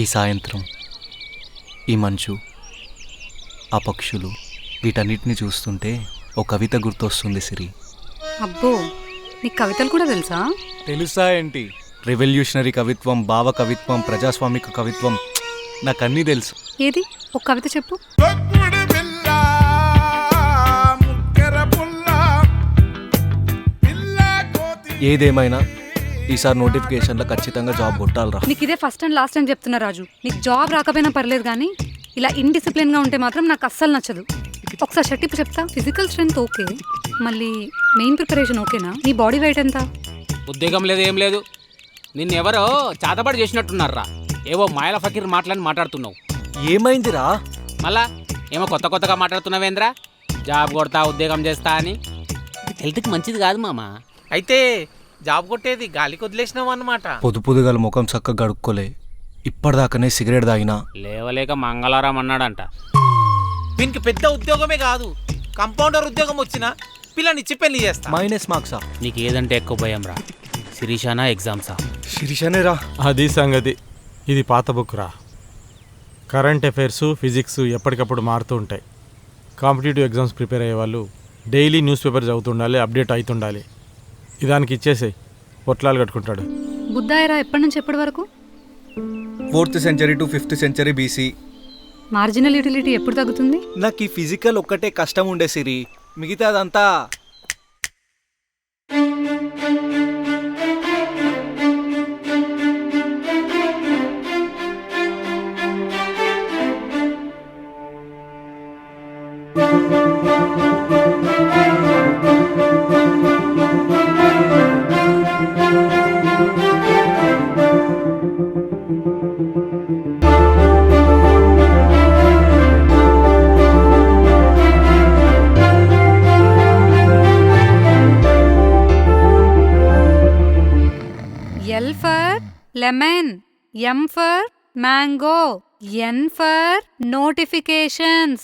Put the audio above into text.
ఈ సాయంత్రం, ఈ మంచు, ఆ పక్షులు, వీటన్నిటిని చూస్తుంటే ఓ కవిత గుర్తొస్తుంది సిరి. అబ్బో, నీకు కవితలు కూడా తెలుసా? తెలుసా ఏంటి? రెవల్యూషనరీ కవిత్వం, భావ కవిత్వం, ప్రజాస్వామిక కవిత్వం, నాకన్నీ తెలుసు. ఏది ఒక కవిత చెప్పు. ఏదేమైనా ఈసారి నోటిఫికేషన్లో ఖచ్చితంగా జాబ్ కొట్టాలరా. నీకు ఇదే ఫస్ట్ అండ్ లాస్ట్ టైం చెప్తున్నా రాజు. నీకు జాబ్ రాకపోయినా పర్లేదు, కానీ ఇలా ఇండిసిప్లిన్గా ఉంటే మాత్రం నాకు అస్సలు నచ్చదు. ఒకసారి షర్టిప్ చెప్తా. ఫిజికల్ స్ట్రెంత్ ఓకే, మళ్ళీ మెయిన్ ప్రిపరేషన్ ఓకేనా? నీ బాడీ వెయిట్ ఎంత? ఉద్యోగం లేదు, ఏం లేదు. నిన్నెవరో చాతబడి చేసినట్టున్నారా? ఏవో మాయల ఫకీర్ మాట్లాడుతున్నావు. ఏమైందిరా? మళ్ళా ఏమో కొత్తగా మాట్లాడుతున్నావేంద్రా? జాబ్ కొడతా, ఉద్యోగం చేస్తా అని. హెల్త్కి మంచిది కాదు మామ. అయితే జాబ్ కొట్టేది గాలికి వదిలేసినావు అన్నమాట. పొద్దుగల ముఖం చక్కగా గడుక్కోలే, ఇప్పటిదాకానే సిగరెట్ తాగినా. లేవలేక మంగళవారం అన్నాడంట. దీనికి పెద్ద ఉద్యోగమే కాదు, కంపౌండర్ ఉద్యోగం వచ్చినా పిల్లనిచ్చి పెళ్లి చేస్తా. మైనస్ మార్క్సా? నీకు ఏదంటే ఎక్కువ భయం రా? శిరీషానా ఎగ్జామ్సా? శిరీషనే రా. అది సంగతి. ఇది పాత బుక్ రా. కరెంట్ అఫైర్స్, ఫిజిక్స్ ఎప్పటికప్పుడు మారుతూ ఉంటాయి. కాంపిటేటివ్ ఎగ్జామ్స్ ప్రిపేర్ అయ్యే వాళ్ళు డైలీ న్యూస్ పేపర్ చదువుతుండాలి, అప్డేట్ అవుతుండాలి. ఇదానికి ఇచ్చేసేయి, పొట్లాలు కట్టుకుంటాడు. బుద్ధాయరా ఎప్పటి నుంచి ఎప్పటి వరకు? 4th century to 5th century BC. Marginal utility ఎప్పుడు తగ్గుతుంది? నాకు ఈ ఫిజికల్ ఒక్కటే కష్టం ఉండే సిరి, మిగతాదంతా L for lemon, M for mango, N for notifications,